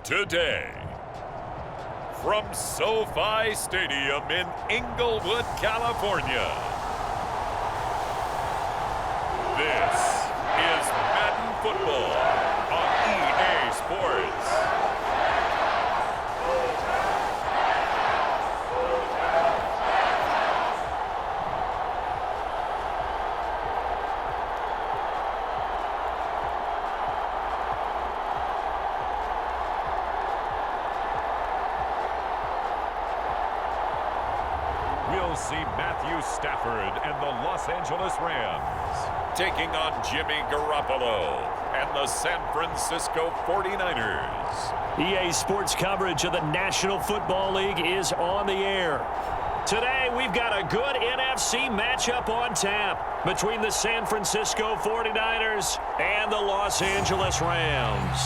today. From SoFi Stadium in Inglewood, California, this is Madden Football on EA Sports. We'll see Matthew Stafford and the Los Angeles Rams taking on Jimmy Garoppolo and the San Francisco 49ers. EA Sports coverage of the National Football League is on the air. Today, we've got a good NFC matchup on tap between the San Francisco 49ers and the Los Angeles Rams.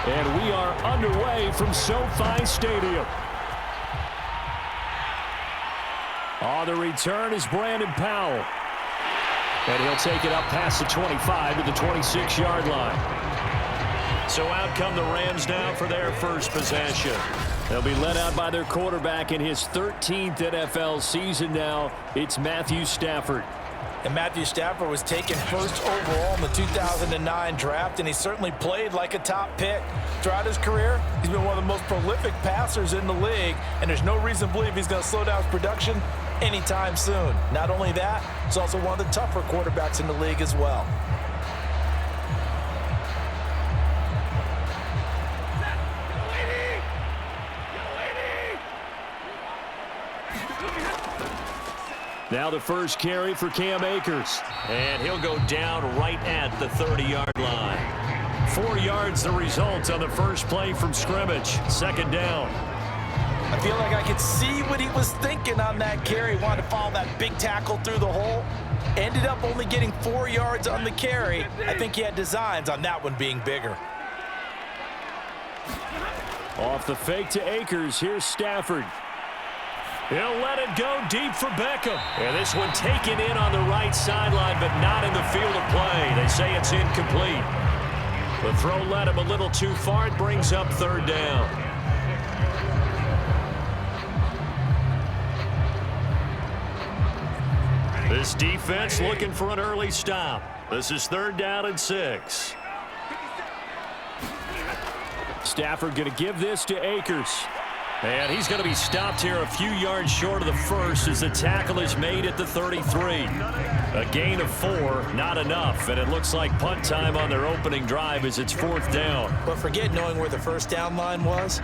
And we are underway from SoFi Stadium. On the return is Brandon Powell. And he'll take it up past the 25 to the 26-yard line. So out come the Rams now for their first possession. They'll be led out by their quarterback in his 13th NFL season now. It's Matthew Stafford. And Matthew Stafford was taken first overall in the 2009 draft, and he certainly played like a top pick. Throughout his career, he's been one of the most prolific passers in the league, and there's no reason to believe he's going to slow down his production anytime soon. Not only that, he's also one of the tougher quarterbacks in the league as well. Now the first carry for Cam Akers. And he'll go down right at the 30-yard line. 4 yards the result on the first play from scrimmage. Second down. I feel like I could see what he was thinking on that carry. Wanted to follow that big tackle through the hole. Ended up only getting 4 yards on the carry. I think he had designs on that one being bigger. Off the fake to Akers. Here's Stafford. He'll let it go deep for Beckham. And this one taken in on the right sideline, but not in the field of play. They say it's incomplete. The throw led him a little too far. It brings up third down. This defense looking for an early stop. This is third down and 6. Stafford going to give this to Akers. And he's going to be stopped here a few yards short of the first as the tackle is made at the 33. A gain of 4, not enough, and it looks like punt time on their opening drive as it's fourth down. But forget knowing where the first down line was.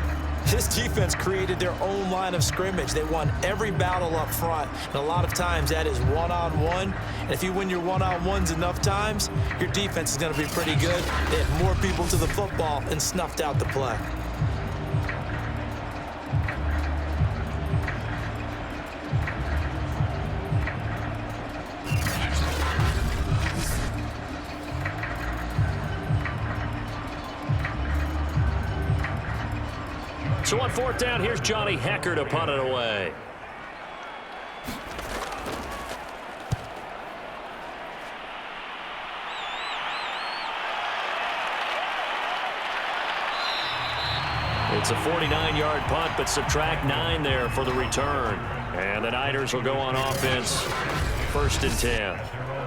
This defense created their own line of scrimmage. They won every battle up front, and a lot of times that is one-on-one. And if you win your one-on-ones enough times, your defense is going to be pretty good. They had more people to the football and snuffed out the play. So on fourth down, here's Johnny Hecker to punt it away. It's a 49-yard punt, but subtract 9 there for the return. And the Niners will go on offense. First and 10.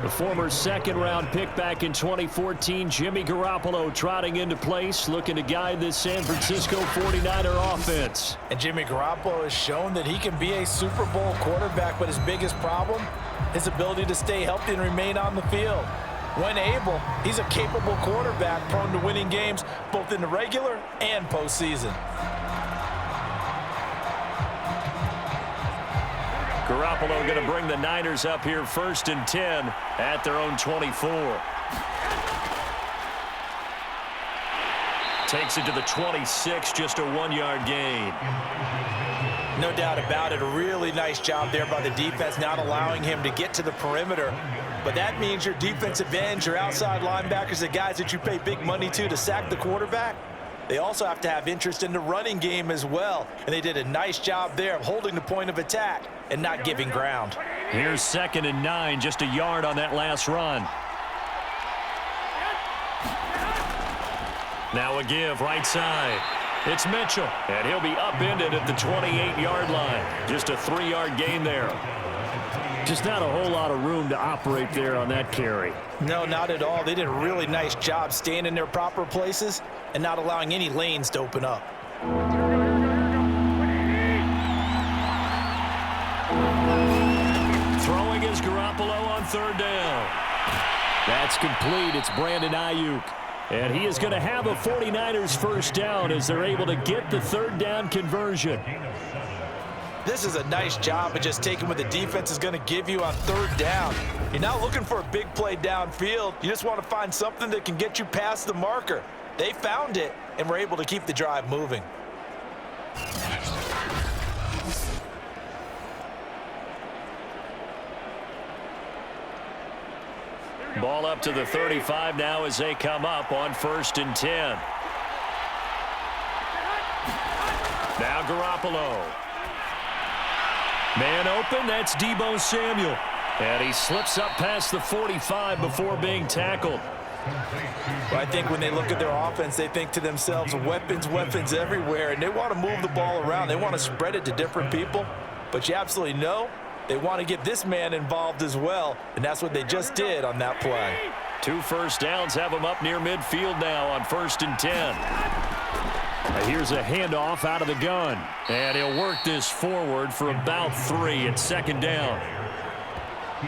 The former second-round pick back in 2014, Jimmy Garoppolo trotting into place, looking to guide this San Francisco 49er offense. And Jimmy Garoppolo has shown that he can be a Super Bowl quarterback, but his biggest problem, his ability to stay healthy and remain on the field. When able, he's a capable quarterback prone to winning games both in the regular and postseason. Garoppolo going to bring the Niners up here first and 10 at their own 24. Takes it to the 26, just a 1-yard gain. No doubt about it. A really nice job there by the defense, not allowing him to get to the perimeter. But that means your defensive ends, your outside linebackers, the guys that you pay big money to sack the quarterback, they also have to have interest in the running game as well. And they did a nice job there of holding the point of attack and not giving ground. Here's 2nd and 9, just a yard on that last run. Now a give right side. It's Mitchell, and he'll be upended at the 28-yard line. Just a 3-yard gain there. Just not a whole lot of room to operate there on that carry. No, not at all. They did a really nice job staying in their proper places and not allowing any lanes to open up. Throwing is Garoppolo on 3rd down. That's complete. It's Brandon Ayuk. And he is going to have a 49ers first down as they're able to get the 3rd down conversion. This is a nice job of just taking what the defense is going to give you on 3rd down. You're not looking for a big play downfield. You just want to find something that can get you past the marker. They found it and were able to keep the drive moving. Ball up to the 35 now as they come up on 1st and 10. Now Garoppolo. Man open, that's Deebo Samuel. And he slips up past the 45 before being tackled. Well, I think when they look at their offense, they think to themselves, weapons, weapons everywhere, and they want to move the ball around. They want to spread it to different people. But you absolutely know they want to get this man involved as well, and that's what they just did on that play. 2 first downs have him up near midfield now on 1st and 10. Here's a handoff out of the gun, and he'll work this forward for about 3 at 2nd down.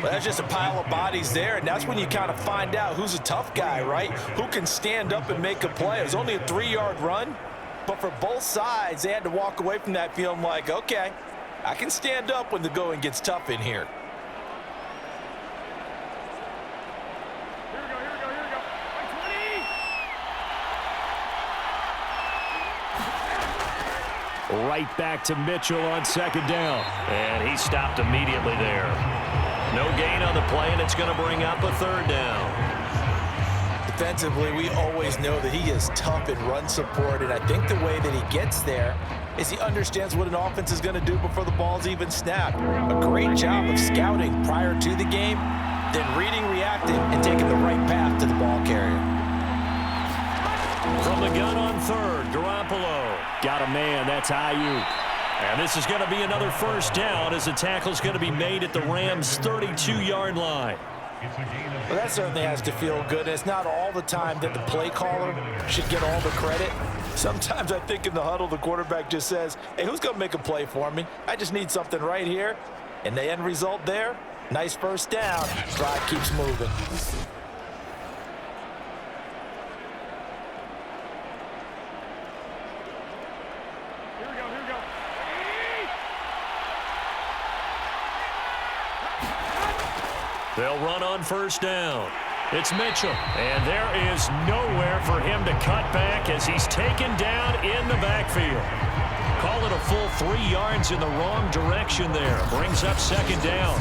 Well, that's just a pile of bodies there, and that's when you kind of find out who's a tough guy, right? Who can stand up and make a play. It was only a 3-yard run, but for both sides, they had to walk away from that feeling like, okay, I can stand up when the going gets tough in here. Right back to Mitchell on 2nd down. And he stopped immediately there. No gain on the play, and it's going to bring up a 3rd down. Defensively, we always know that he is tough in run support, and I think the way that he gets there is he understands what an offense is going to do before the ball's even snapped. A great job of scouting prior to the game, then reading, reacting, and taking the right path to the ball carrier. From the gun on 3rd, Garoppolo. Got a man, that's Ayuk. And this is going to be another first down as the tackle's going to be made at the Rams' 32-yard line. Well, that certainly has to feel good. And it's not all the time that the play caller should get all the credit. Sometimes I think in the huddle, the quarterback just says, hey, who's going to make a play for me? I just need something right here. And the end result there, nice first down. Drive keeps moving. They'll run on first down. It's Mitchell, and there is nowhere for him to cut back as he's taken down in the backfield. Call it a full 3 yards in the wrong direction there. Brings up 2nd down.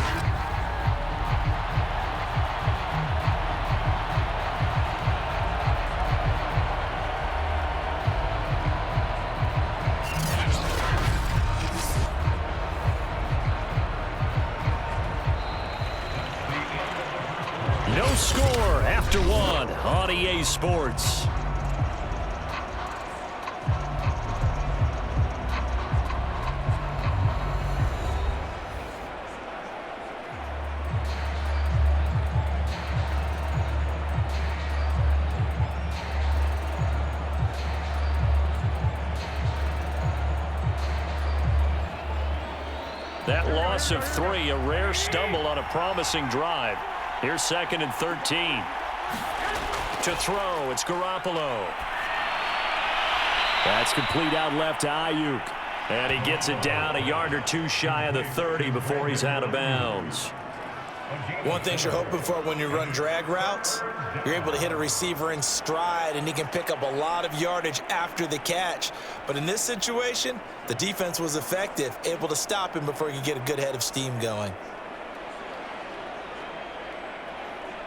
No score after 1 on EA Sports. That loss of 3, a rare stumble on a promising drive. Here's 2nd and 13. To throw, it's Garoppolo. That's complete out left to Ayuk. And he gets it down a yard or 2 shy of the 30 before he's out of bounds. One thing you're hoping for when you run drag routes, you're able to hit a receiver in stride, and he can pick up a lot of yardage after the catch. But in this situation, the defense was effective, able to stop him before he could get a good head of steam going.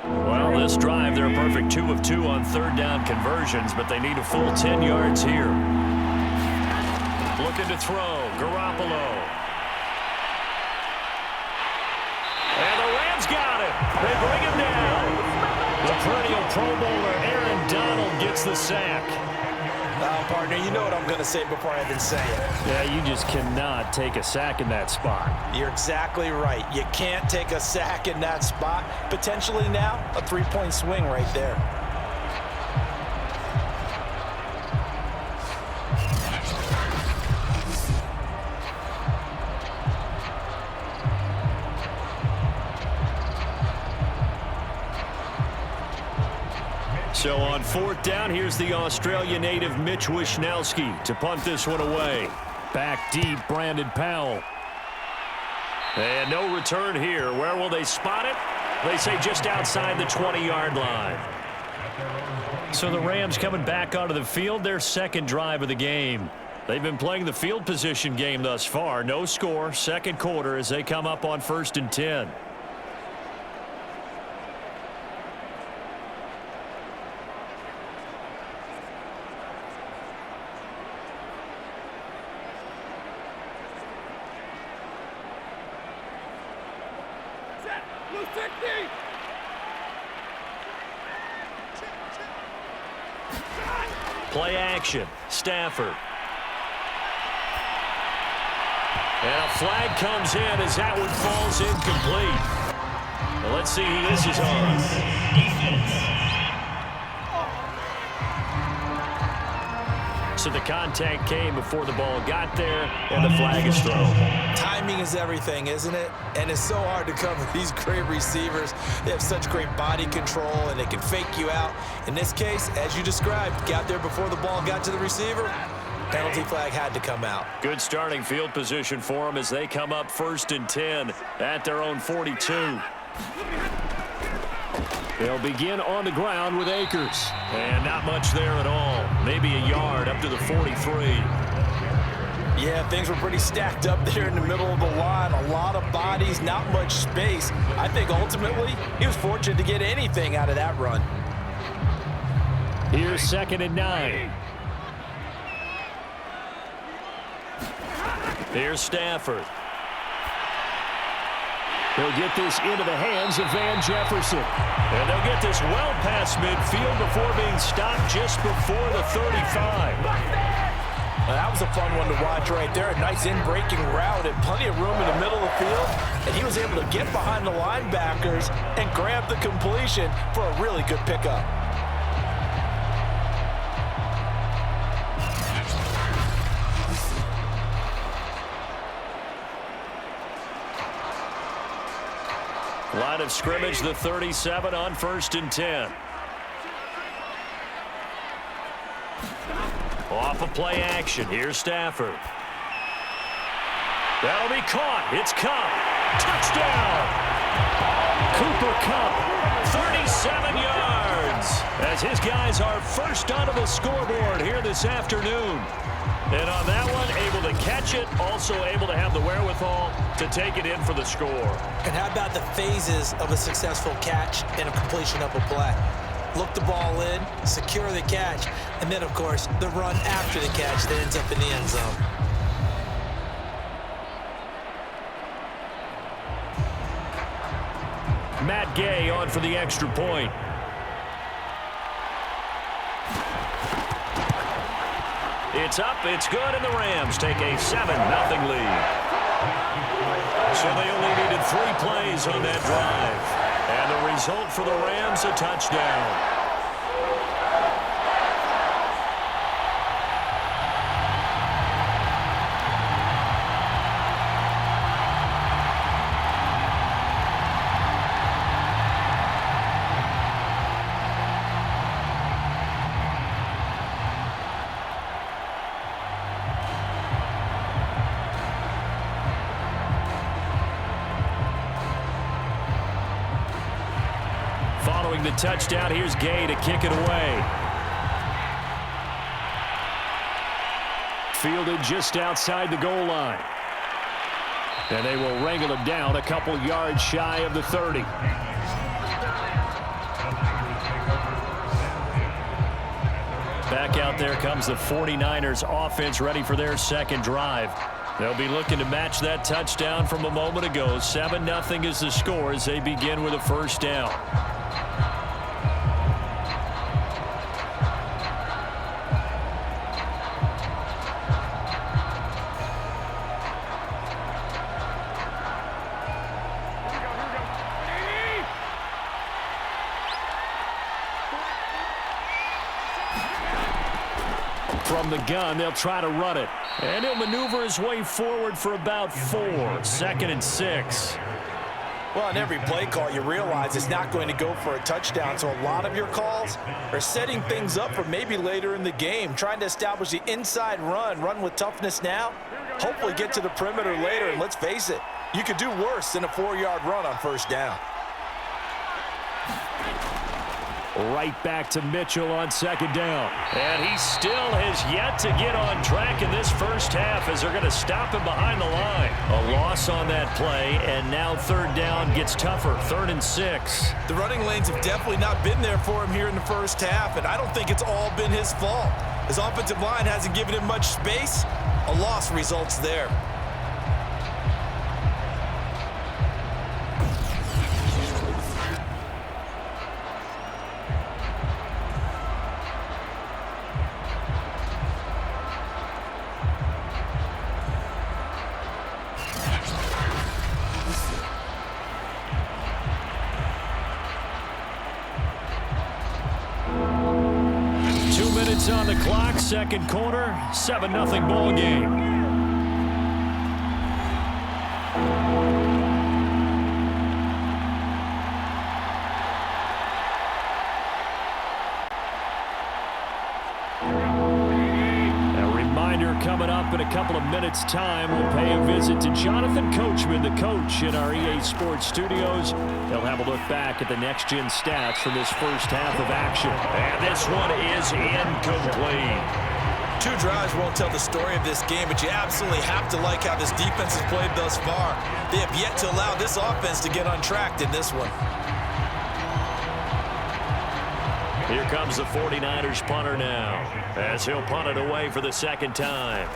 Well, this drive, they're a perfect 2 of 2 on third down conversions, but they need a full 10 yards here. Looking to throw, Garoppolo. And the Rams got it. They bring him down. The perennial Pro Bowler Aaron Donald gets the sack. Partner, you know what I'm going to say before I even say it. Yeah, you just cannot take a sack in that spot. You're exactly right. You can't take a sack in that spot. Potentially now, a 3-point swing right there. So on fourth down, here's the Australia native Mitch Wishnowsky to punt this one away. Back deep, Brandon Powell. And no return here. Where will they spot it? They say just outside the 20-yard line. So the Rams coming back onto the field, their second drive of the game. They've been playing the field position game thus far. No score, second quarter as they come up on 1st and 10. Play action. Stafford. And a flag comes in as that one falls incomplete. Well, let's see who this is on. So the contact came before the ball got there, and the flag is thrown. Timing is everything, isn't it? And it's so hard to cover these great receivers. They have such great body control, and they can fake you out. In this case, as you described, got there before the ball got to the receiver. Penalty flag had to come out. Good starting field position for them as they come up 1st and 10 at their own 42. They'll begin on the ground with Akers. And not much there at all. Maybe a yard up to the 43. Yeah, things were pretty stacked up there in the middle of the line. A lot of bodies, not much space. I think ultimately he was fortunate to get anything out of that run. Here's 2nd and 9. Here's Stafford. They'll get this into the hands of Van Jefferson. And they'll get this well past midfield before being stopped just before the 35. Well, that was a fun one to watch right there. A nice in-breaking route and plenty of room in the middle of the field. And he was able to get behind the linebackers and grab the completion for a really good pickup. Line of scrimmage, the 37 on 1st and 10. Off of play action. Here's Stafford. That'll be caught. It's Cup. Touchdown. Cooper Kupp, 37 yards. As his guys are first onto the scoreboard here this afternoon. And on that one, able to catch it, also able to have the wherewithal to take it in for the score. And how about the phases of a successful catch and a completion of a play? Look the ball in, secure the catch, and then, of course, the run after the catch that ends up in the end zone. Matt Gay on for the extra point. It's up, it's good, and the Rams take a 7-0 lead. So they only needed 3 plays on that drive. And the result for the Rams, a touchdown. scoring the touchdown. Here's Gay to kick it away. Fielded just outside the goal line. And they will wrangle it down a couple yards shy of the 30. Back out there comes the 49ers offense, ready for their second drive. They'll be looking to match that touchdown from a moment ago. 7-0 is the score as they begin with a first down. From the gun, they'll try to run it. And he'll maneuver his way forward for about 4. 2nd and 6. Well, on every play call, you realize it's not going to go for a touchdown. So a lot of your calls are setting things up for maybe later in the game, trying to establish the inside run with toughness now, hopefully get to the perimeter later. And let's face it, you could do worse than a 4-yard run on first down. Right back to Mitchell on second down. And he still has yet to get on track in this first half as they're going to stop him behind the line. A loss on that play, and now third down gets tougher. 3rd and 6. The running lanes have definitely not been there for him here in the first half, and I don't think it's all been his fault. His offensive line hasn't given him much space. A loss results there. On the clock, second quarter, 7-0 ball game. Coming up in a couple of minutes' time, we'll pay a visit to Jonathan Coachman, the coach in our EA Sports studios. They'll have a look back at the next-gen stats from this first half of action. And this one is incomplete. 2 drives won't tell the story of this game, but you absolutely have to like how this defense has played thus far. They have yet to allow this offense to get untracked in this one. Here comes the 49ers punter now, as he'll punt it away for the second time.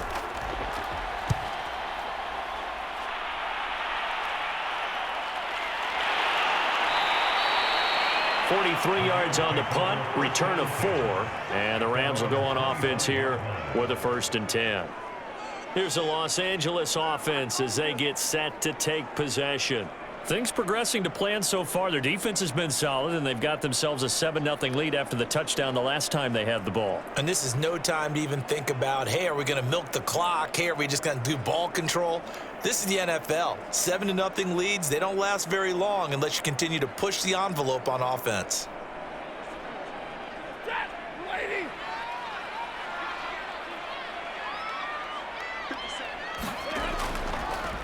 .43 yards on the punt, return of 4, and the Rams will go on offense here with a 1st and 10. Here's the Los Angeles offense as they get set to take possession. Things progressing to plan so far. Their defense has been solid, and they've got themselves a 7-0 lead after the touchdown the last time they had the ball. And this is no time to even think about, hey, are we going to milk the clock? Hey, are we just going to do ball control? This is the NFL. 7-0 leads, they don't last very long unless you continue to push the envelope on offense.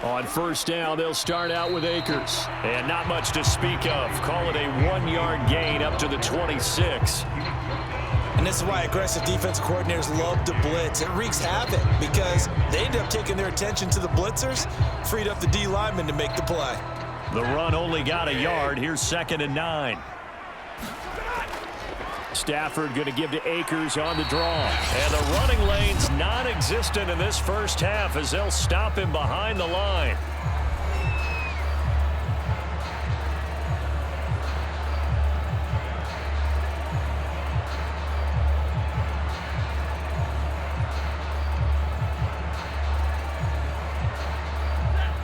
On first down, they'll start out with Akers. And not much to speak of. Call it a 1-yard gain up to the 26. And this is why aggressive defensive coordinators love to blitz. It wreaks havoc because they end up taking their attention to the blitzers, freed up the D lineman to make the play. The run only got a yard. Here's 2nd and 9. Stafford going to give to Akers on the draw. And the running lane's non-existent in this first half as they'll stop him behind the line.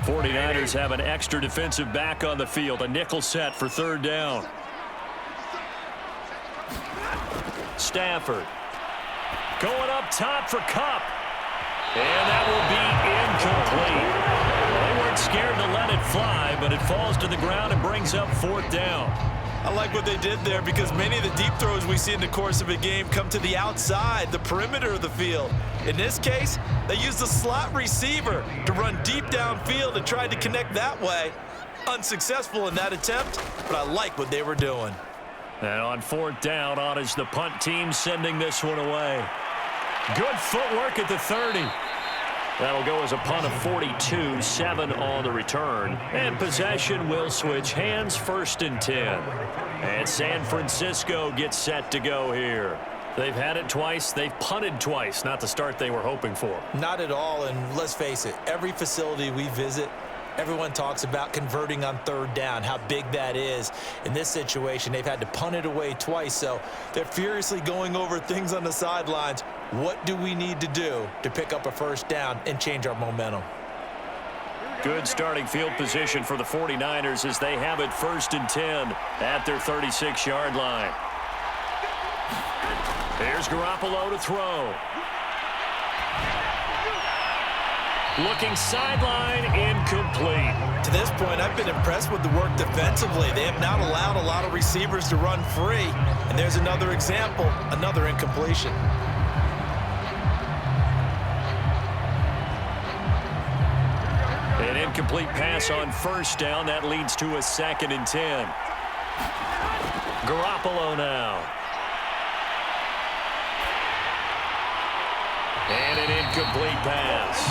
'49ers have an extra defensive back on the field. A nickel set for 3rd down. Stafford going up top for Kupp. And that will be incomplete. Well, they weren't scared to let it fly, but it falls to the ground and brings up 4th down. I like what they did there because many of the deep throws we see in the course of a game come to the outside, the perimeter of the field. In this case, they used the slot receiver to run deep downfield and tried to connect that way. Unsuccessful in that attempt, but I like what they were doing. And on fourth down, on is the punt team sending this one away. Good footwork at the 30. That'll go as a punt of 42, 7 on the return. And possession will switch hands, 1st and 10. And San Francisco gets set to go here. They've had it twice. They've punted twice. Not the start they were hoping for. Not at all, and let's face it, every facility we visit, everyone talks about converting on 3rd down, how big that is. In this situation, they've had to punt it away twice, so they're furiously going over things on the sidelines. What do we need to do to pick up a 1st down and change our momentum? Good starting field position for the 49ers as they have it 1st and 10 at their 36-yard line. Here's Garoppolo to throw. Looking sideline, incomplete. To this point, I've been impressed with the work defensively. They have not allowed a lot of receivers to run free. And there's another example, another incompletion. An incomplete pass on 1st down. That leads to a 2nd and 10. Garoppolo now. And an incomplete pass.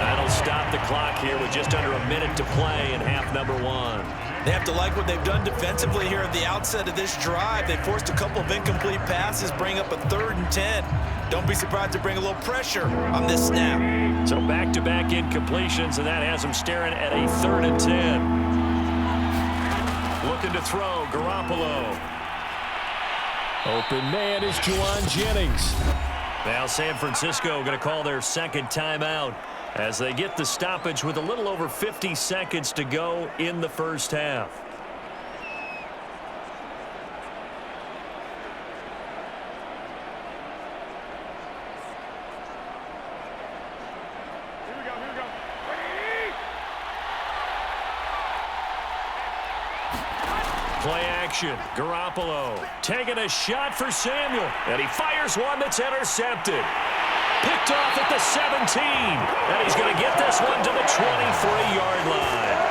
That'll stop the clock here with just under a minute to play in half number 1. They have to like what they've done defensively here at the outset of this drive. They forced a couple of incomplete passes, bring up a 3rd and 10. Don't be surprised to bring a little pressure on this snap. So back-to-back incompletions, and that has them staring at a 3rd and 10. Looking to throw, Garoppolo. Open man is Juwan Jennings. Now San Francisco going to call their 2nd timeout as they get the stoppage with a little over 50 seconds to go in the 1st half. Play action. Garoppolo taking a shot for Samuel. And he fires one that's intercepted. Picked off at the 17. And he's going to get this one to the 23-yard line.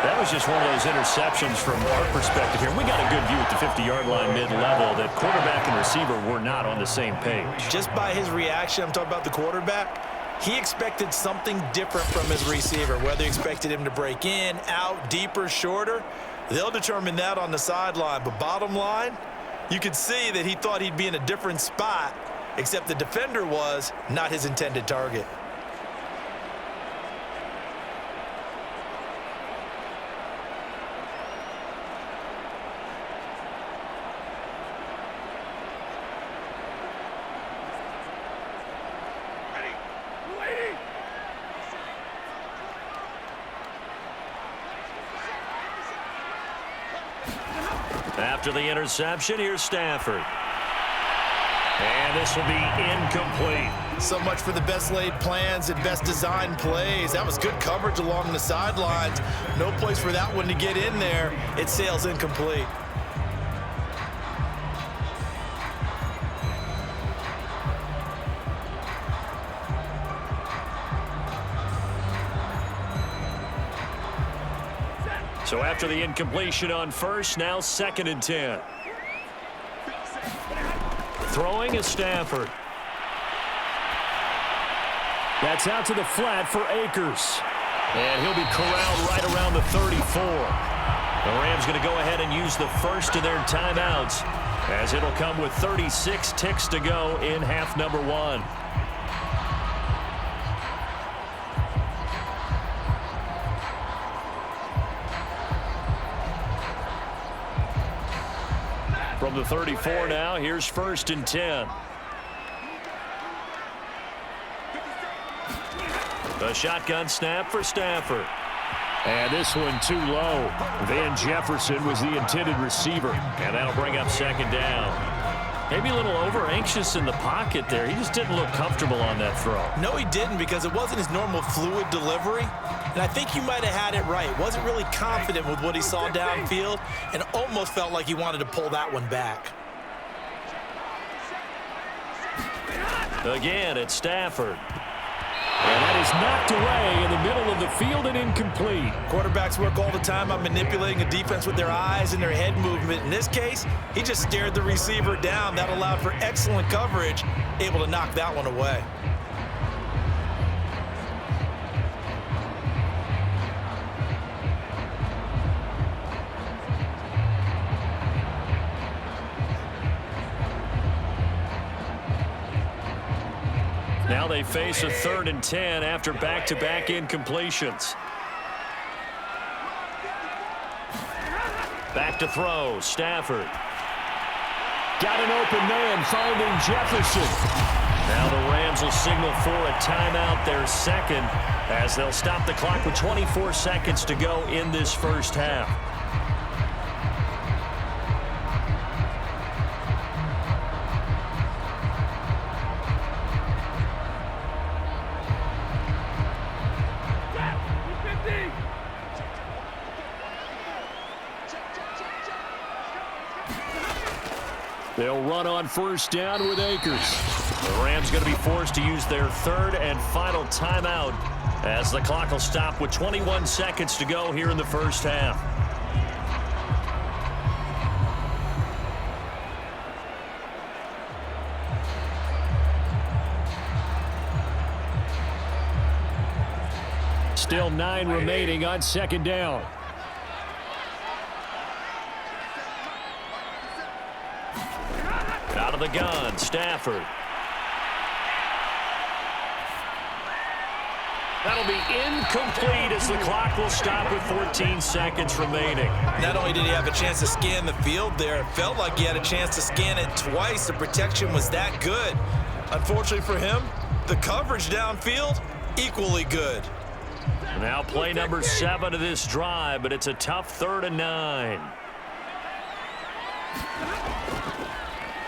That was just one of those interceptions from our perspective here. We got a good view at the 50-yard line mid-level that quarterback and receiver were not on the same page. Just by his reaction, I'm talking about the quarterback, he expected something different from his receiver, whether he expected him to break in, out, deeper, shorter. They'll determine that on the sideline. But bottom line, you could see that he thought he'd be in a different spot, except the defender was not his intended target. After the interception, here's Stafford. And this will be incomplete. So much for the best laid plans and best designed plays. That was good coverage along the sidelines. No place for that one to get in there. It sails incomplete. So after the incompletion on 1st, now 2nd and 10. Throwing is Stafford. That's out to the flat for Akers. And he'll be corralled right around the 34. The Rams going to go ahead and use the first of their timeouts as it'll come with 36 ticks to go in half number 1. From the 34 now, here's 1st and 10. The shotgun snap for Stafford. And this one too low. Van Jefferson was the intended receiver. And that'll bring up 2nd down. Maybe a little over-anxious in the pocket there. He just didn't look comfortable on that throw. No, he didn't, because it wasn't his normal fluid delivery. And I think you might have had it right. Wasn't really confident with what he saw downfield and almost felt like he wanted to pull that one back. Again, it's Stafford. And that is knocked away in the middle of the field and incomplete. Quarterbacks work all the time on manipulating a defense with their eyes and their head movement. In this case, he just stared the receiver down. That allowed for excellent coverage, able to knock that one away. Now they face a 3rd and 10 after back-to-back incompletions. Back to throw, Stafford. Got an open man, finding Jefferson. Now the Rams will signal for a timeout, their second, as they'll stop the clock with 24 seconds to go in this first half. They'll run on first down with Akers. The Rams going to be forced to use their 3rd and final timeout as the clock will stop with 21 seconds to go here in the first half. Still 9 remaining on second down. Out of the gun, Stafford. That'll be incomplete as the clock will stop with 14 seconds remaining. Not only did he have a chance to scan the field there, it felt like he had a chance to scan it twice. The protection was that good. Unfortunately for him, the coverage downfield, equally good. Now play number 7 of this drive, but it's a tough 3rd and 9.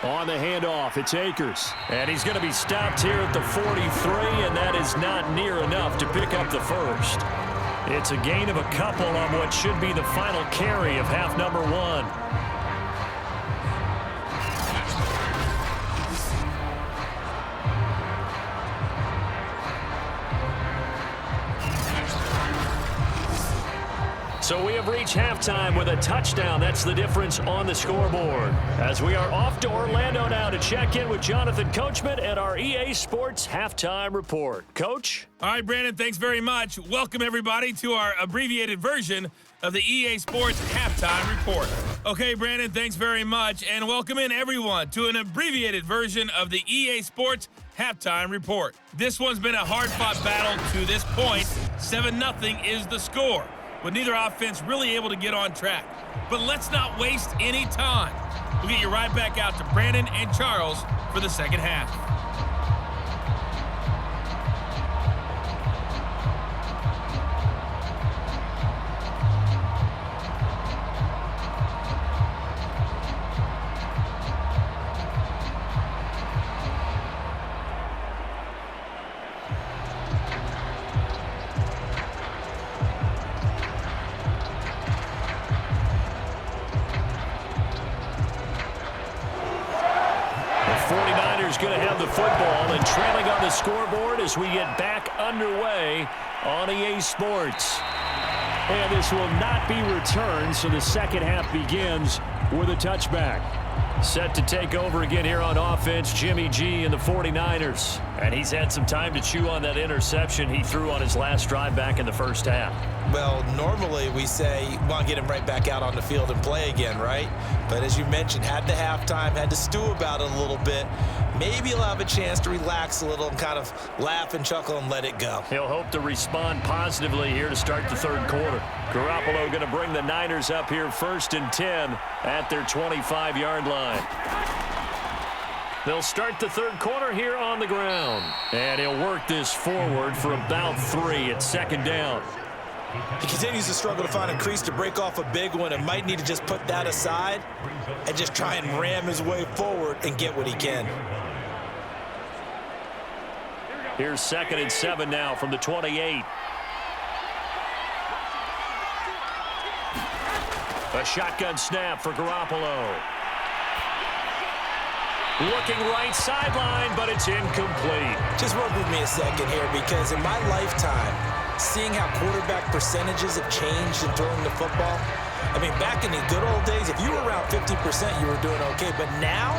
On the handoff, it's Akers. And he's going to be stopped here at the 43, and that is not near enough to pick up the first. It's a gain of a couple on what should be the final carry of half number 1. So we have reached halftime with a touchdown. That's the difference on the scoreboard. As we are off to Orlando now to check in with Jonathan Coachman and our EA Sports Halftime Report. Coach? All right, Brandon, thanks very much. Welcome, everybody, to our abbreviated version of the EA Sports Halftime Report. Okay, Brandon, thanks very much. And welcome in, everyone, to an abbreviated version of the EA Sports Halftime Report. This one's been a hard-fought battle to this point. 7-0 is the score, with neither offense really able to get on track. But let's not waste any time. We'll get you right back out to Brandon and Charles for the second half. Going to have the football and trailing on the scoreboard as we get back underway on EA Sports. And this will not be returned, so the second half begins with a touchback. Set to take over again here on offense, Jimmy G and the 49ers. And he's had some time to chew on that interception he threw on his last drive back in the first half. Well, normally we say you want to get him right back out on the field and play again, right? But as you mentioned, had the halftime, had to stew about it a little bit. Maybe he'll have a chance to relax a little and kind of laugh and chuckle and let it go. He'll hope to respond positively here to start the third quarter. Garoppolo going to bring the Niners up here 1st and 10 at their 25-yard line. They'll start the third quarter here on the ground. And he'll work this forward for about 3 at second down. He continues to struggle to find a crease to break off a big one and might need to just put that aside and just try and ram his way forward and get what he can. Here's 2nd and 7 now from the 28. A shotgun snap for Garoppolo. Looking right sideline, but it's incomplete. Just work with me a second here, because in my lifetime, seeing how quarterback percentages have changed in throwing the football, I mean, back in the good old days, if you were around 50%, you were doing okay. But now,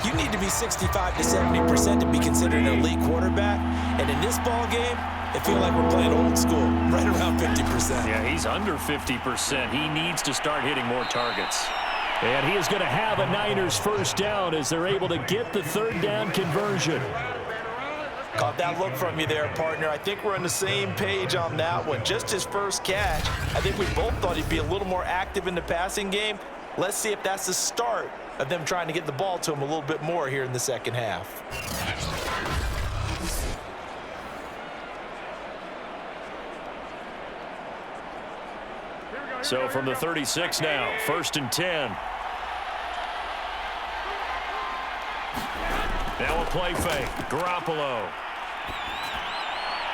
you need to be 65 to 70% to be considered an elite quarterback. And in this ball game, it feels like we're playing old school, right around 50%. Yeah, he's under 50%. He needs to start hitting more targets. And he is going to have a Niners first down as they're able to get the third down conversion. Caught that look from you there, partner. I think we're on the same page on that one. Just his first catch. I think we both thought he'd be a little more active in the passing game. Let's see if that's the start of them trying to get the ball to him a little bit more here in the second half. So from the 36 now, 1st and 10. Now a play fake. Garoppolo.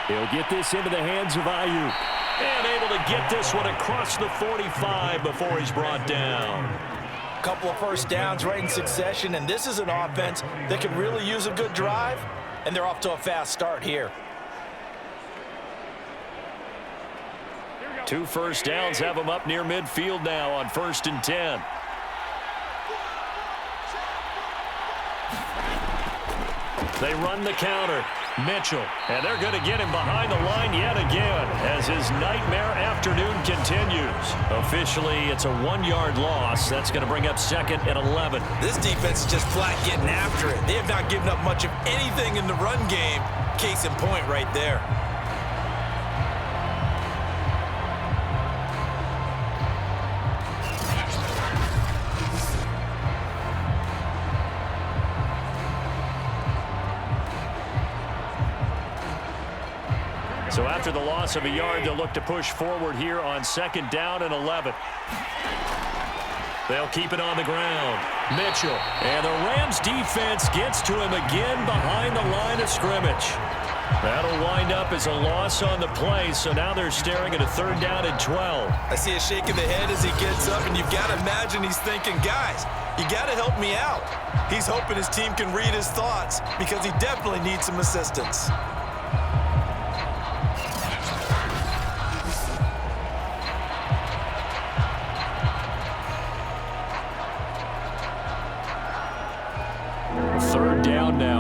He'll get this into the hands of Ayuk. And able to get this one across the 45 before he's brought down. Couple of first downs right in succession, and this is an offense that could really use a good drive, and they're off to a fast start here. 2 first downs have them up near midfield now on 1st and 10. They run the counter. Mitchell, and they're going to get him behind the line yet again as his nightmare afternoon continues. Officially, it's a 1-yard loss. That's going to bring up 2nd and 11. This defense is just flat getting after it. They have not given up much of anything in the run game. Case in point right there. So after the loss of a yard, they'll look to push forward here on 2nd down and 11. They'll keep it on the ground. Mitchell. And the Rams defense gets to him again behind the line of scrimmage. That'll wind up as a loss on the play, so now they're staring at a 3rd down and 12. I see a shake of the head as he gets up, and you've got to imagine he's thinking, guys, you got to help me out. He's hoping his team can read his thoughts because he definitely needs some assistance.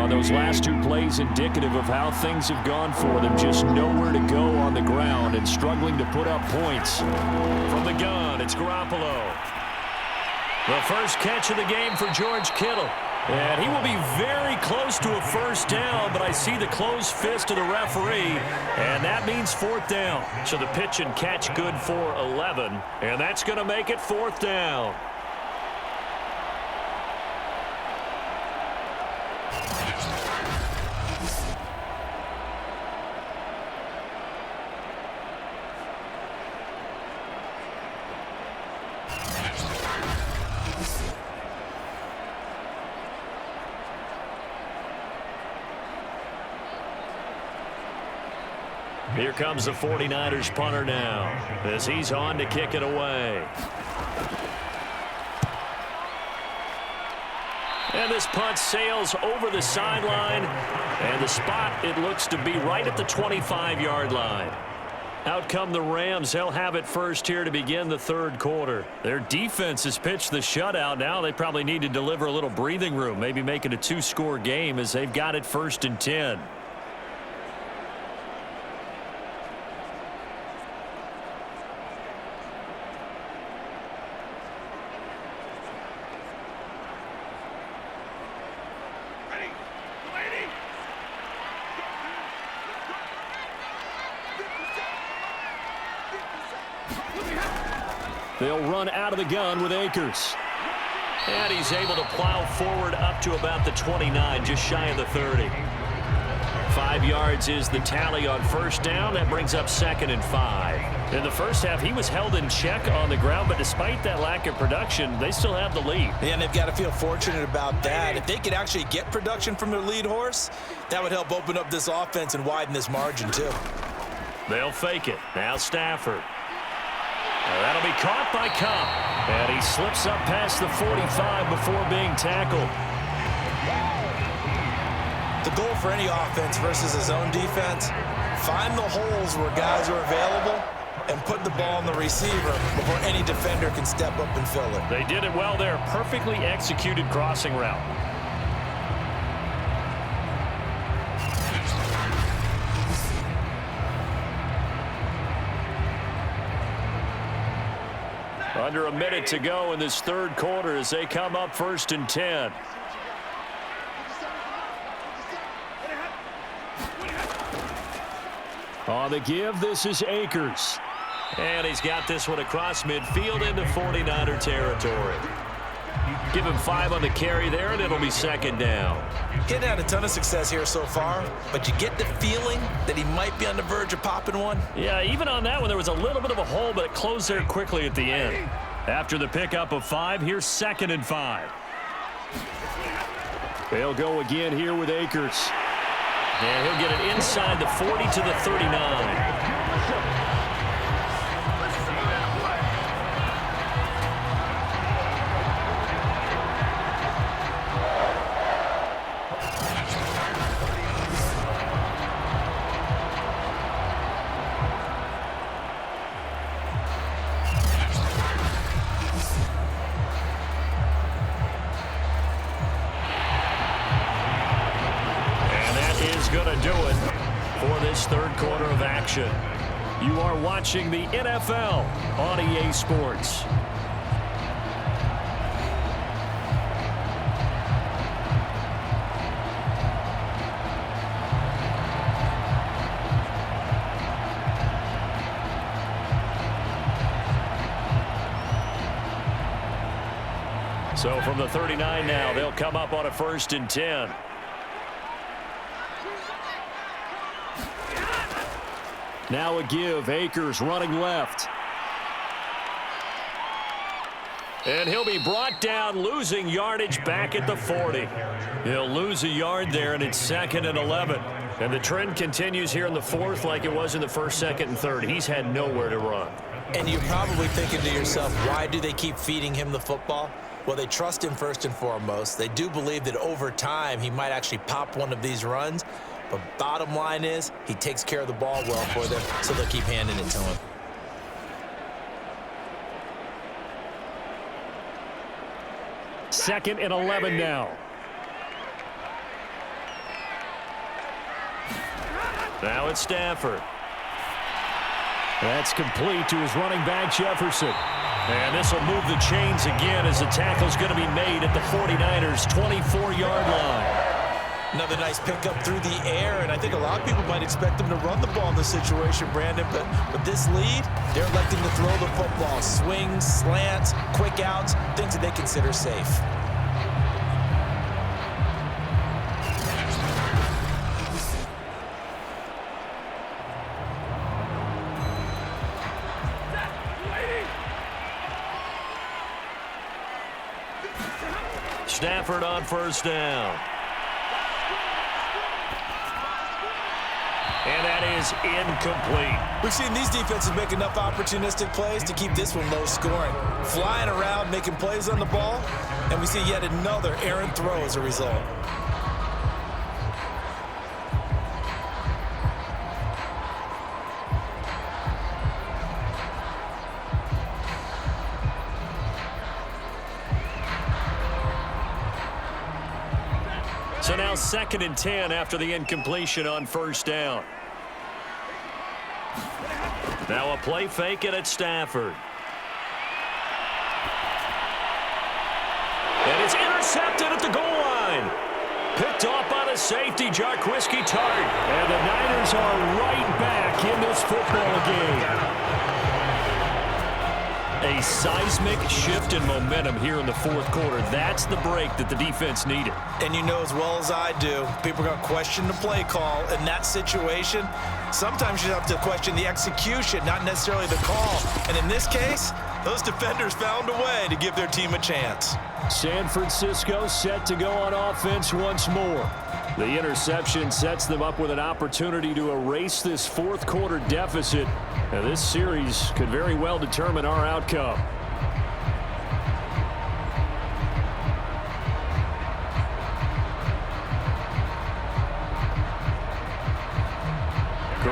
Those last 2 plays indicative of how things have gone for them. Just nowhere to go on the ground and struggling to put up points. From the gun, it's Garoppolo. The first catch of the game for George Kittle. And he will be very close to a first down, but I see the closed fist of the referee, and that means 4th down. So the pitch and catch good for 11, and that's going to make it 4th down. Here comes the 49ers punter now as he's on to kick it away. And this punt sails over the sideline, and the spot, it looks to be right at the 25-yard line. Out come the Rams. They'll have it first here to begin the 3rd quarter. Their defense has pitched the shutout. Now they probably need to deliver a little breathing room, maybe make it a 2-score game as they've got it 1st and 10. They'll run out of the gun with Akers. And he's able to plow forward up to about the 29, just shy of the 30. 5 yards is the tally on 1st down. That brings up 2nd and 5. In the first half, he was held in check on the ground, but despite that lack of production, they still have the lead. And they've got to feel fortunate about that. If they could actually get production from their lead horse, that would help open up this offense and widen this margin, too. They'll fake it. Now Stafford. That'll be caught by Cup. And he slips up past the 45 before being tackled. goal for any offense versus a zone defense, find the holes where guys are available and put the ball on the receiver before any defender can step up and fill it. They did it well there. Perfectly executed crossing route. Under a minute to go in this third quarter as they come up 1st and 10. On the give, this is Akers. And he's got this one across midfield into 49er territory. Give him 5 on the carry there, and it'll be 2nd down. Getting had a ton of success here so far, but you get the feeling that he might be on the verge of popping one. Yeah, even on that one, there was a little bit of a hole, but it closed there quickly at the end. After the pickup of 5, here's 2nd and 5. They'll go again here with Akers. And he'll get it inside the 40 to the 39. Going to do it for this third quarter of action. You are watching the NFL on EA Sports. So from the 39 now, they'll come up on a 1st and 10. Now a give. Akers running left. And he'll be brought down, losing yardage back at the 40. He'll lose a yard there, and it's 2nd and 11. And the trend continues here in the 4th like it was in the 1st, 2nd, and 3rd. He's had nowhere to run. And you're probably thinking to yourself, why do they keep feeding him the football? Well, they trust him first and foremost. They do believe that over time he might actually pop one of these runs. But bottom line is, he takes care of the ball well for them, so they'll keep handing it to him. Second and 11 now. Now it's Stafford. That's complete to his running back, Jefferson. And this will move the chains again as the tackle's going to be made at the 49ers' 24-yard line. Another nice pickup through the air, and I think a lot of people might expect them to run the ball in this situation, Brandon, but with this lead, they're electing to throw the football. Swings, slants, quick outs, things that they consider safe. Stafford on 1st down. And that is incomplete. We've seen these defenses make enough opportunistic plays to keep this one low scoring. Flying around, making plays on the ball, and we see yet another errant throw as a result. So now 2nd and 10 after the incompletion on 1st down. Now a play fake, and it's Stafford. And it's intercepted at the goal line. Picked off by the safety, Jarquiski Tart. And the Niners are right back in this football game. A seismic shift in momentum here in the 4th quarter. That's the break that the defense needed. And you know as well as I do, people are going to question the play call in that situation. Sometimes you have to question the execution, not necessarily the call. And in this case, those defenders found a way to give their team a chance. San Francisco set to go on offense once more. The interception sets them up with an opportunity to erase this 4th quarter deficit. And this series could very well determine our outcome.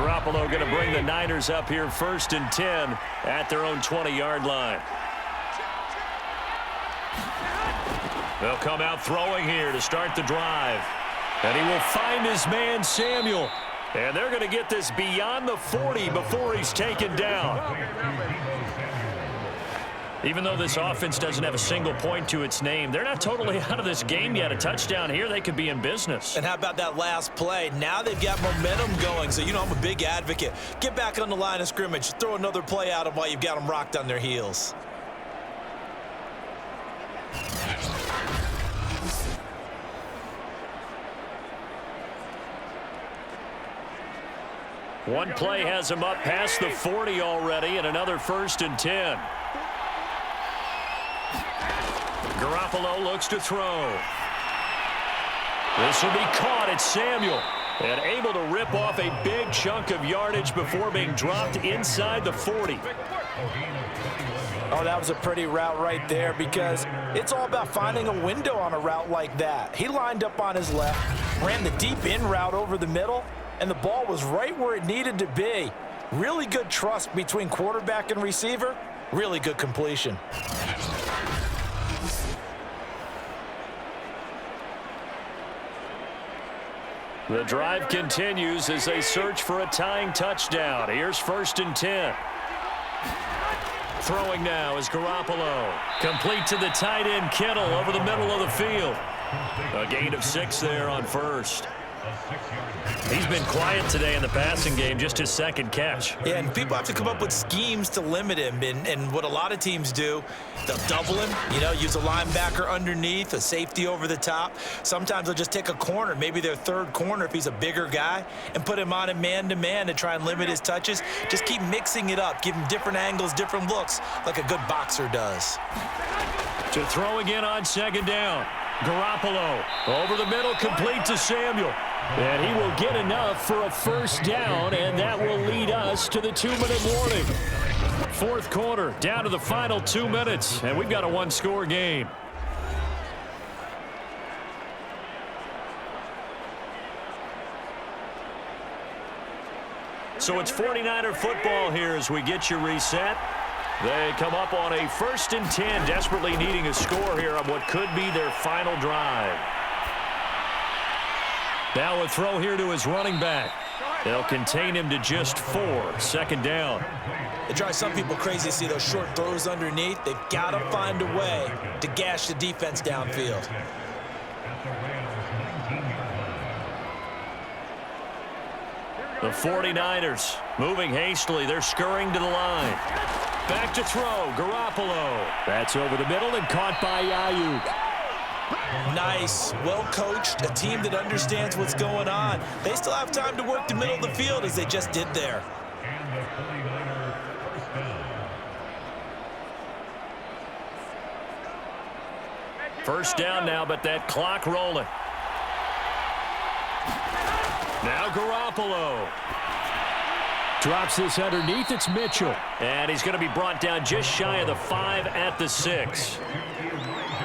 Garoppolo going to bring the Niners up here 1st and 10 at their own 20-yard line. They'll come out throwing here to start the drive. And he will find his man, Samuel. And they're going to get this beyond the 40 before he's taken down. Even though this offense doesn't have a single point to its name, they're not totally out of this game yet. A touchdown here, they could be in business. And how about that last play? Now they've got momentum going, so you know I'm a big advocate. Get back on the line of scrimmage. Throw another play at them while you've got them rocked on their heels. One play has him up past the 40 already, and another 1st and 10. Garoppolo looks to throw. This will be caught. It's Samuel. And able to rip off a big chunk of yardage before being dropped inside the 40. Oh, that was a pretty route right there because it's all about finding a window on a route like that. He lined up on his left, ran the deep in route over the middle, and the ball was right where it needed to be. Really good trust between quarterback and receiver. Really good completion. The drive continues as they search for a tying touchdown. Here's 1st and 10. Throwing now is Garoppolo. Complete to the tight end, Kittle, over the middle of the field. A gain of 6 there on 1st. He's been quiet today in the passing game, just his 2nd catch. Yeah, and people have to come up with schemes to limit him. And what a lot of teams do, they'll double him, use a linebacker underneath, a safety over the top. Sometimes they'll just take a corner, maybe their 3rd corner if he's a bigger guy, and put him on a man-to-man to try and limit his touches. Just keep mixing it up, give him different angles, different looks, like a good boxer does. To throw again on 2nd down. Garoppolo over the middle, complete to Samuel. And he will get enough for a 1st down, and that will lead us to the 2-minute warning. 4th quarter, down to the final 2 minutes, and we've got a 1-score game. So it's 49er football here as we get you reset. They come up on a 1st and 10, desperately needing a score here on what could be their final drive. Now a throw here to his running back. They'll contain him to just 4. 2nd down. It drives some people crazy to see those short throws underneath. They've got to find a way to gash the defense downfield. The 49ers moving hastily. They're scurrying to the line. Back to throw. Garoppolo. That's over the middle and caught by Ayuk. Nice, well coached, a team that understands what's going on. They still have time to work the middle of the field as they just did there. First down now, but that clock rolling. Now Garoppolo. Drops this underneath. It's Mitchell. And he's going to be brought down just shy of the 5 at the 6.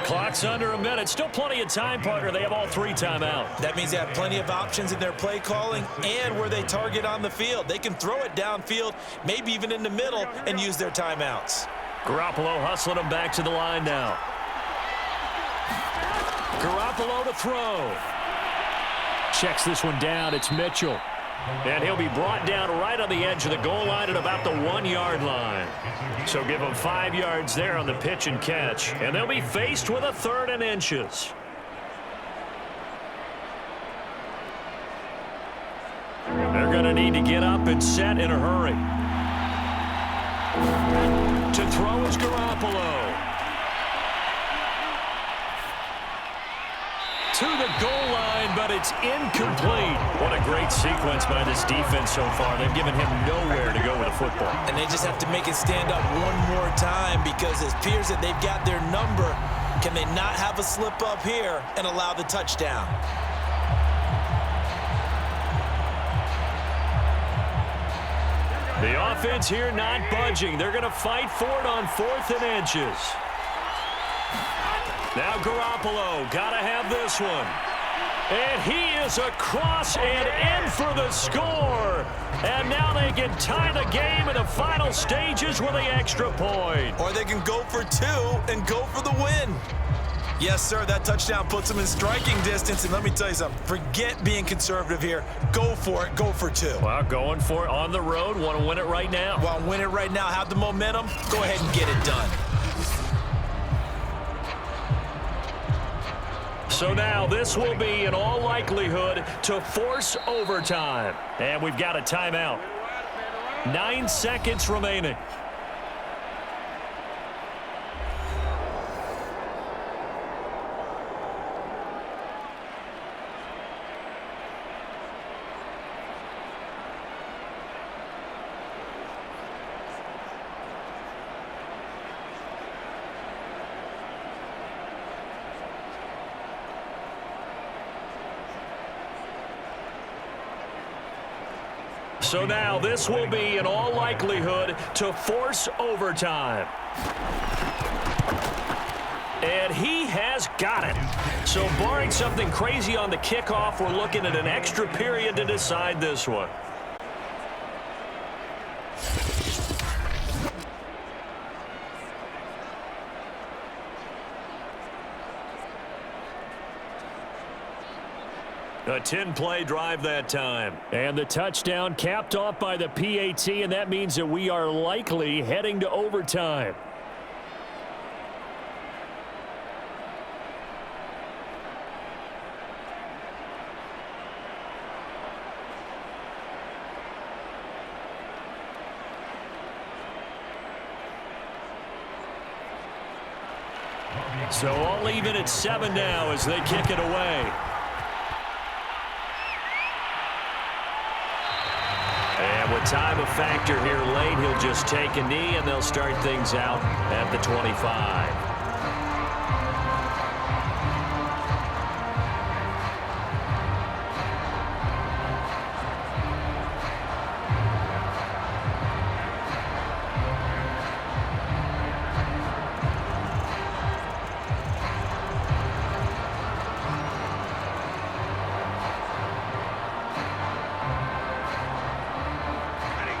Clock's under a minute. Still plenty of time, partner. They have all 3 timeouts. That means they have plenty of options in their play calling and where they target on the field. They can throw it downfield, maybe even in the middle, and use their timeouts. Garoppolo hustling them back to the line now. Garoppolo to throw. Checks this one down. It's Mitchell. And he'll be brought down right on the edge of the goal line at about the 1-yard line. So give them 5 yards there on the pitch and catch. And they'll be faced with a 3rd and inches. They're going to need to get up and set in a hurry. To throw is Garoppolo. To the goal line, but it's incomplete. What a great sequence by this defense so far. They've given him nowhere to go with the football. And they just have to make it stand up one more time because it appears that they've got their number. Can they not have a slip up here and allow the touchdown? The offense here not budging. They're going to fight for it on 4th and inches. Now Garoppolo, got to have this one. And he is across and in for the score. And now they can tie the game in the final stages with the extra point. Or they can go for two and go for the win. Yes, sir, that touchdown puts them in striking distance. And let me tell you something, forget being conservative here. Go for it, go for two. Well, going for it on the road. Want to win it right now. Want to win it right now, have the momentum, go ahead and get it done. So now this will be, in all likelihood, to force overtime. And we've got a timeout. 9 seconds remaining. So now this will be, in all likelihood, to force overtime. And he has got it. So barring something crazy on the kickoff, we're looking at an extra period to decide this one. A 10-play drive that time. And the touchdown capped off by the PAT, and that means that we are likely heading to overtime. So all even at 7 now as they kick it away. And with time a factor here late, he'll just take a knee and they'll start things out at the 25.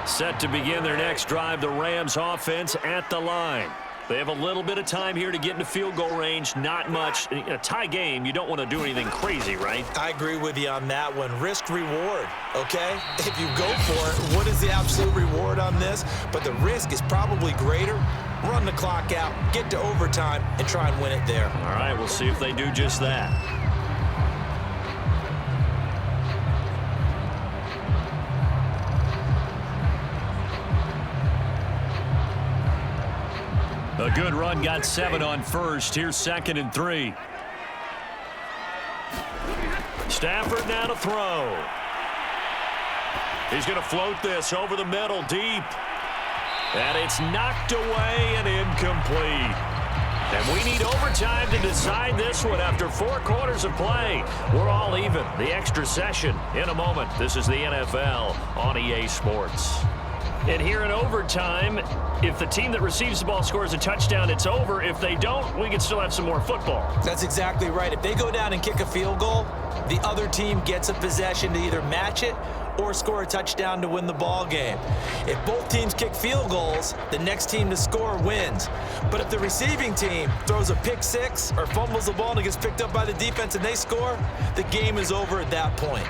Set to begin their next drive, the Rams offense at the line. They have a little bit of time here to get into field goal range, not much. In a tie game, you don't want to do anything crazy, right? I agree with you on that one. Risk reward, okay? If you go for it, what is the absolute reward on this? But the risk is probably greater. Run the clock out, get to overtime, and try and win it there. All right, we'll see if they do just that. A good run, got 7 on first. Here's 2nd and 3. Stafford now to throw. He's going to float this over the middle, deep. And it's knocked away and incomplete. And we need overtime to decide this one after 4 quarters of play. We're all even. The extra session in a moment. This is the NFL on EA Sports. And here in overtime, if the team that receives the ball scores a touchdown, it's over. If they don't, we can still have some more football. That's exactly right. If they go down and kick a field goal, the other team gets a possession to either match it or score a touchdown to win the ball game. If both teams kick field goals, the next team to score wins. But if the receiving team throws a pick six or fumbles the ball and it gets picked up by the defense and they score, the game is over at that point.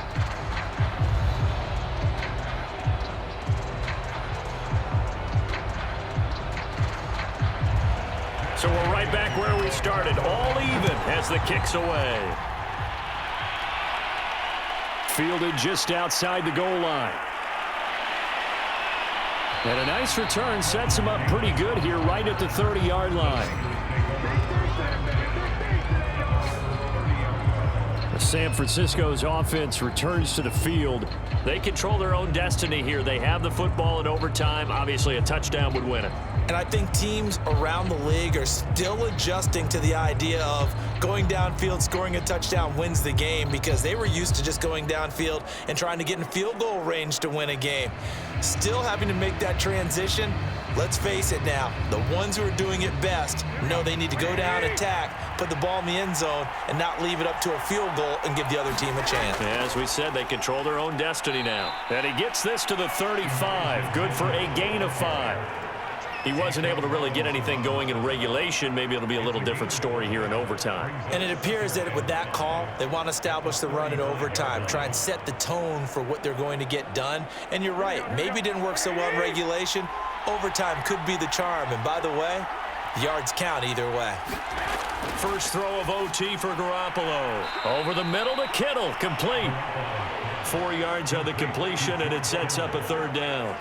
So we're right back where we started, all even as the kick's away. Fielded just outside the goal line. And a nice return sets him up pretty good here right at the 30-yard line. San Francisco's offense returns to the field. They control their own destiny here. They have the football in overtime. Obviously, a touchdown would win it. And I think teams around the league are still adjusting to the idea of going downfield, scoring a touchdown wins the game, because they were used to just going downfield and trying to get in field goal range to win a game. Still having to make that transition. Let's face it now, the ones who are doing it best know they need to go down, attack, put the ball in the end zone, and not leave it up to a field goal and give the other team a chance. As we said, they control their own destiny now. And he gets this to the 35. Good for a gain of 5. He wasn't able to really get anything going in regulation. Maybe it'll be a little different story here in overtime. And it appears that with that call, they want to establish the run in overtime, try and set the tone for what they're going to get done. And you're right, maybe it didn't work so well in regulation. Overtime could be the charm. And by the way, yards count either way. First throw of OT for Garoppolo. Over the middle to Kittle, complete. 4 yards on the completion, and it sets up a 3rd down.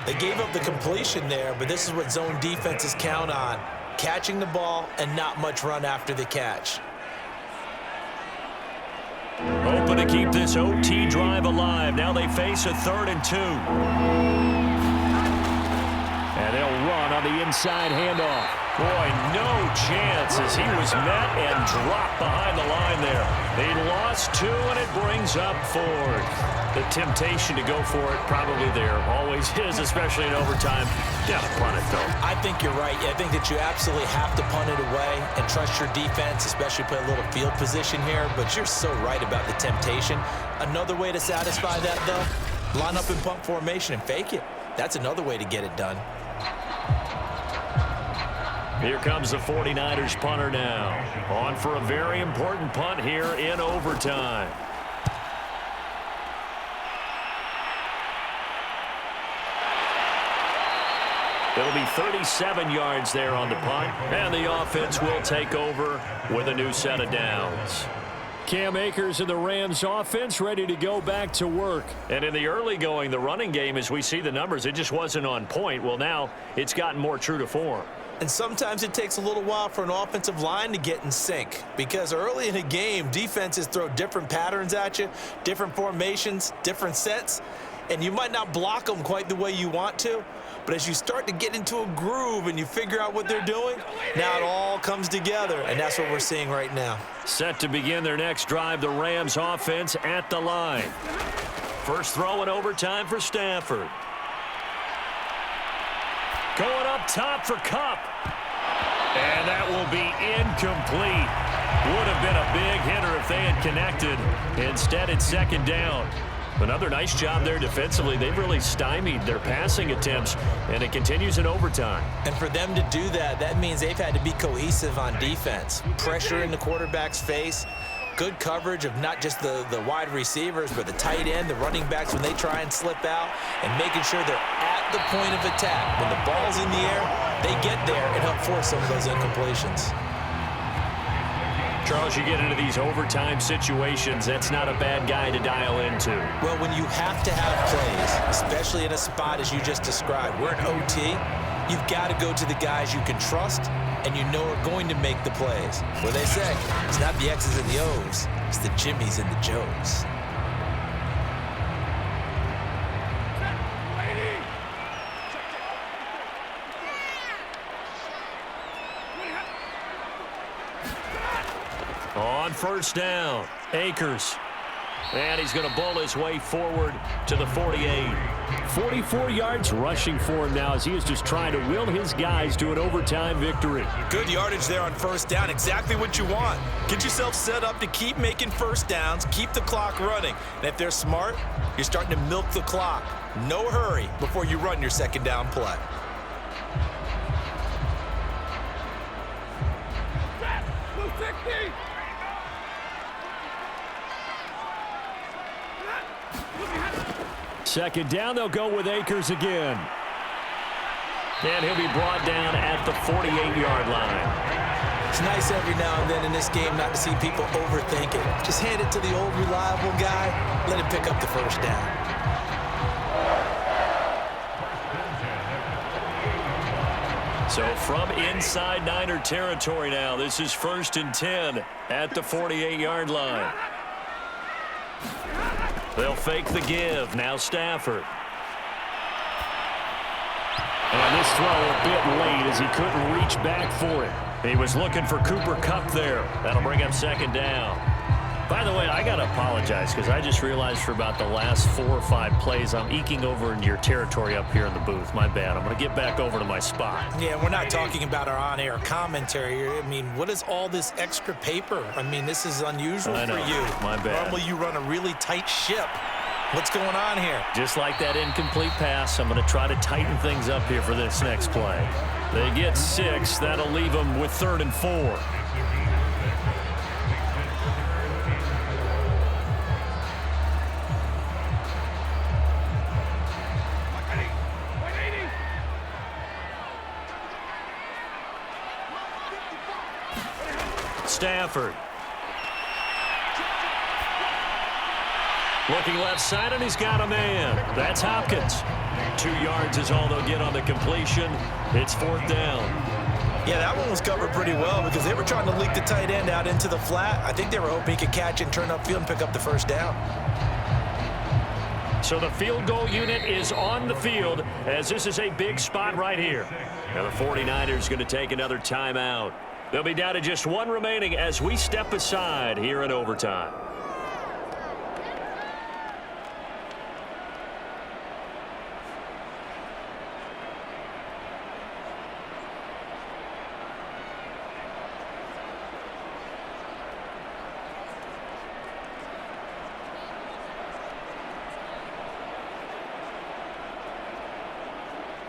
They gave up the completion there, but this is what zone defenses count on. Catching the ball and not much run after the catch. Hoping to keep this OT drive alive. Now they face a 3rd and 2. And they'll run on the inside handoff. Boy, no chance as he was met and dropped behind the line there. He lost 2, and it brings up 4th. The temptation to go for it probably there. Always is, especially in overtime. Gotta punt it, though. I think you're right. I think that you absolutely have to punt it away and trust your defense, especially play a little field position here. But you're so right about the temptation. Another way to satisfy that, though, line up in punt formation and fake it. That's another way to get it done. Here comes the 49ers punter now. On for a very important punt here in overtime. It'll be 37 yards there on the punt, and the offense will take over with a new set of downs. Cam Akers and the Rams offense ready to go back to work. And in the early going, the running game, as we see the numbers, it just wasn't on point. Well, now it's gotten more true to form. And sometimes it takes a little while for an offensive line to get in sync, because early in a game, defenses throw different patterns at you, different formations, different sets, and you might not block them quite the way you want to. But as you start to get into a groove and you figure out what they're doing, now it all comes together, and that's what we're seeing right now. Set to begin their next drive, the Rams offense at the line. First throw in overtime for Stafford. Going up top for Kupp. And that will be incomplete. Would have been a big hitter if they had connected. Instead, it's 2nd down. Another nice job there defensively. They've really stymied their passing attempts, and it continues in overtime. And for them to do that, that means they've had to be cohesive on defense. Pressure in the quarterback's face. Good coverage of not just the wide receivers, but the tight end, the running backs when they try and slip out, and making sure they're at the point of attack. When the ball's in the air, they get there and help force some of those incompletions. Charles, you get into these overtime situations, that's not a bad guy to dial into. Well, when you have to have plays, especially in a spot as you just described, we're in OT, you've got to go to the guys you can trust and you know are going to make the plays. What they say, it's not the X's and the O's, it's the Jimmys and the Joes. On first down, Akers. And he's going to bowl his way forward to the 48. 44 yards rushing for him now as he is just trying to will his guys to an overtime victory. Good yardage there on first down. Exactly what you want. Get yourself set up to keep making first downs, keep the clock running. And if they're smart, you're starting to milk the clock. No hurry before you run your 2nd down play. Second down, they'll go with Akers again. And he'll be brought down at the 48-yard line. It's nice every now and then in this game not to see people overthink it. Just hand it to the old reliable guy, let him pick up the first down. So from inside Niner territory now, this is 1st and 10 at the 48-yard line. They'll fake the give. Now Stafford. And this throw a bit late as he couldn't reach back for it. He was looking for Cooper Kupp there. That'll bring up 2nd down. By the way, I got to apologize because I just realized for about the last 4 or 5 plays, I'm eking over into your territory up here in the booth. My bad. I'm going to get back over to my spot. Yeah, we're not talking about our on-air commentary. I mean, what is all this extra paper? I mean, this is unusual for you. My bad. Normally you run a really tight ship. What's going on here? Just like that incomplete pass, I'm going to try to tighten things up here for this next play. They get 6. That'll leave them with 3rd and 4. Stafford. Looking left side, and he's got a man. That's Hopkins. 2 yards is all they'll get on the completion. It's 4th down. Yeah, that one was covered pretty well because they were trying to leak the tight end out into the flat. I think they were hoping he could catch and turn upfield and pick up the 1st down. So the field goal unit is on the field as this is a big spot right here. Now the 49ers going to take another timeout. They'll be down to just 1 remaining as we step aside here in overtime.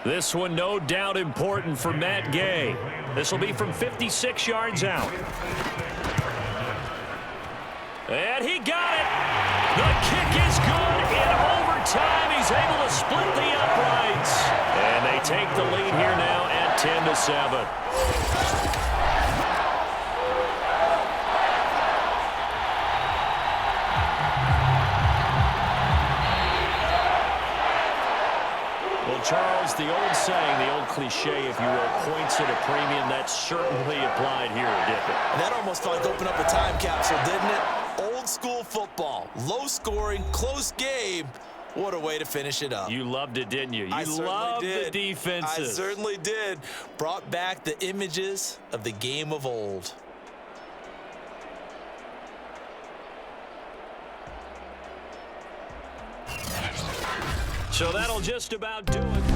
This one no doubt important for Matt Gay. This will be from 56 yards out. And he got it. The kick is good. In overtime, he's able to split the uprights. And they take the lead here now at 10-7. Charles, the old saying, the old cliche, if you will, points at a premium, that certainly applied here, didn't it? That almost felt like open up a time capsule, didn't it? Old school football, low scoring, close game. What a way to finish it up. You loved it, didn't you? I loved did. The defenses. I certainly did. Brought back the images of the game of old. So that'll just about do it.